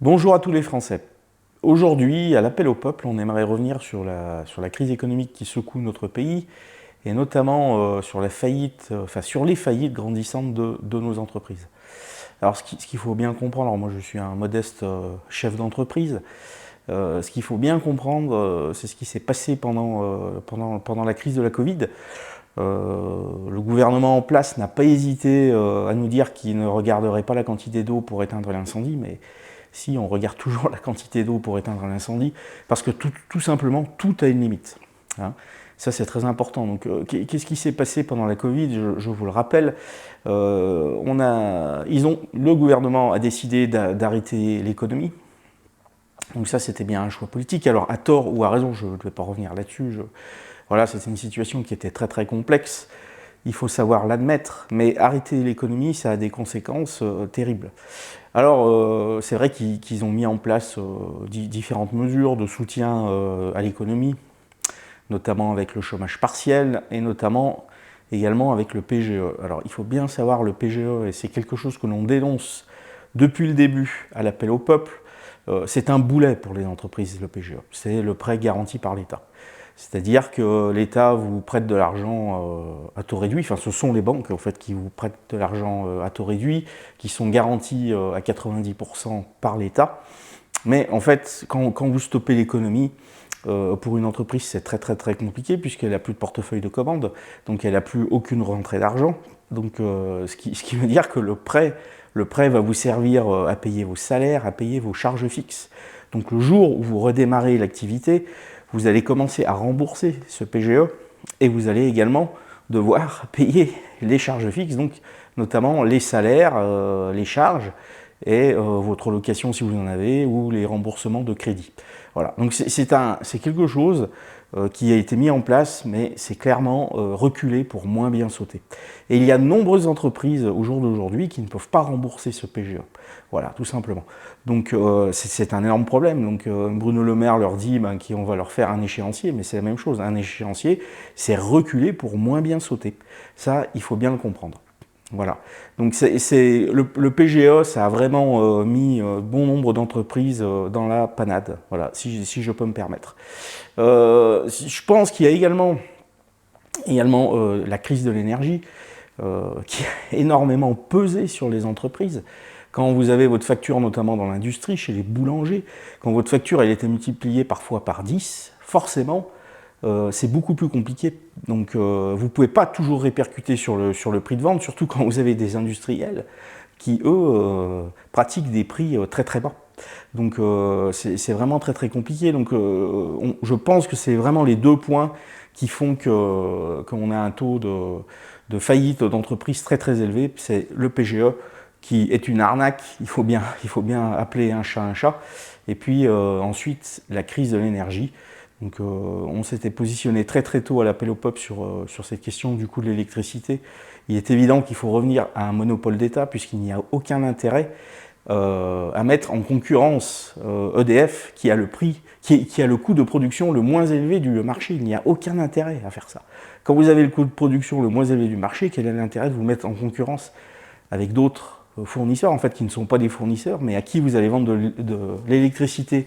Bonjour à tous les Français. Aujourd'hui, à l'appel au peuple, on aimerait revenir sur la crise économique qui secoue notre pays et notamment sur sur les faillites grandissantes de nos entreprises. Alors ce qu'il faut bien comprendre, alors moi je suis un modeste chef d'entreprise, ce qu'il faut bien comprendre, c'est ce qui s'est passé pendant la crise de la Covid. Le gouvernement en place n'a pas hésité à nous dire qu'il ne regarderait pas la quantité d'eau pour éteindre l'incendie, mais si on regarde toujours la quantité d'eau pour éteindre l'incendie, parce que tout simplement, tout a une limite. Hein. Ça, c'est très important. Donc, qu'est-ce qui s'est passé pendant la Covid? Je vous le rappelle. Le gouvernement a décidé d'arrêter l'économie. Donc ça, c'était bien un choix politique. Alors, à tort ou à raison, je ne vais pas revenir là-dessus. Voilà, c'était une situation qui était très très complexe. Il faut savoir l'admettre, mais arrêter l'économie, ça a des conséquences terribles. Alors, c'est vrai qu'ils ont mis en place différentes mesures de soutien à l'économie, notamment avec le chômage partiel et notamment également avec le PGE. Alors, il faut bien savoir le PGE, et c'est quelque chose que l'on dénonce depuis le début à l'appel au peuple, c'est un boulet pour les entreprises, le PGE. C'est le prêt garanti par l'État. C'est-à-dire que l'État vous prête de l'argent à taux réduit, enfin ce sont les banques en fait qui vous prêtent de l'argent à taux réduit, qui sont garantis à 90% par l'État. Mais en fait, quand vous stoppez l'économie, pour une entreprise c'est très compliqué puisqu'elle n'a plus de portefeuille de commandes, donc elle n'a plus aucune rentrée d'argent. Donc ce qui veut dire que le prêt va vous servir à payer vos salaires, à payer vos charges fixes. Donc le jour où vous redémarrez l'activité, vous allez commencer à rembourser ce PGE et vous allez également devoir payer les charges fixes, donc notamment les salaires, les charges et votre location si vous en avez ou les remboursements de crédit. Voilà, donc c'est quelque chose qui a été mis en place, mais c'est clairement reculé pour moins bien sauter. Et il y a de nombreuses entreprises au jour d'aujourd'hui qui ne peuvent pas rembourser ce PGE. Voilà, tout simplement. Donc c'est un énorme problème. Donc Bruno Le Maire leur dit qu'on va leur faire un échéancier, mais c'est la même chose. Un échéancier, c'est reculer pour moins bien sauter. Ça, il faut bien le comprendre. Voilà. Donc le PGE, ça a vraiment mis bon nombre d'entreprises dans la panade, voilà, si je peux me permettre. Je pense qu'il y a également la crise de l'énergie qui a énormément pesé sur les entreprises. Quand vous avez votre facture, notamment dans l'industrie, chez les boulangers, quand votre facture elle était multipliée parfois par 10, forcément, c'est beaucoup plus compliqué. Donc vous ne pouvez pas toujours répercuter sur le prix de vente, surtout quand vous avez des industriels qui, eux, pratiquent des prix très bas. Donc c'est vraiment très compliqué. Donc je pense que c'est vraiment les deux points qui font qu'on a un taux de faillite d'entreprise très élevé. C'est le PGE qui est une arnaque, il faut bien appeler un chat, et puis ensuite la crise de l'énergie. Donc on s'était positionné très tôt à l'appel au peuple sur cette question du coût de l'électricité. Il est évident qu'il faut revenir à un monopole d'État puisqu'il n'y a aucun intérêt à mettre en concurrence EDF qui a le coût de production le moins élevé du marché. Il n'y a aucun intérêt à faire ça. Quand vous avez le coût de production le moins élevé du marché, quel est l'intérêt de vous mettre en concurrence avec d'autres fournisseurs, en fait, qui ne sont pas des fournisseurs, mais à qui vous allez vendre de l'électricité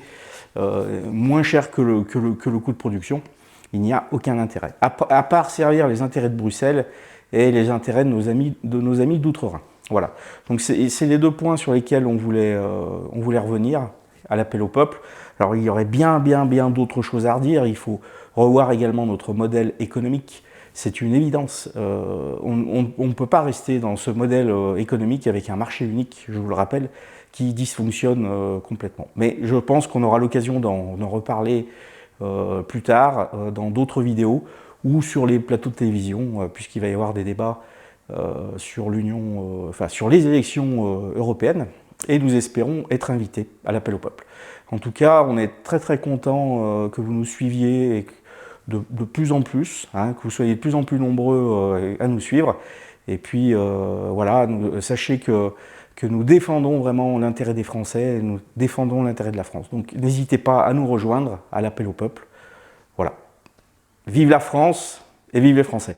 moins cher que le coût de production? Il n'y a aucun intérêt, à part servir les intérêts de Bruxelles et les intérêts de nos amis d'outre-Rhin. Voilà, donc c'est les deux points sur lesquels on voulait revenir à l'appel au peuple. Alors il y aurait bien d'autres choses à redire, il faut revoir également notre modèle économique. C'est une évidence, on ne peut pas rester dans ce modèle économique avec un marché unique, je vous le rappelle, qui dysfonctionne complètement. Mais je pense qu'on aura l'occasion d'en reparler plus tard dans d'autres vidéos ou sur les plateaux de télévision, puisqu'il va y avoir des débats sur sur les élections européennes, et nous espérons être invités à l'appel au peuple. En tout cas, on est très content que vous nous suiviez et de plus en plus, que vous soyez de plus en plus nombreux à nous suivre. Et puis voilà, sachez que nous défendons vraiment l'intérêt des Français, et nous défendons l'intérêt de la France. Donc n'hésitez pas à nous rejoindre à l'appel au peuple. Voilà. Vive la France et vive les Français!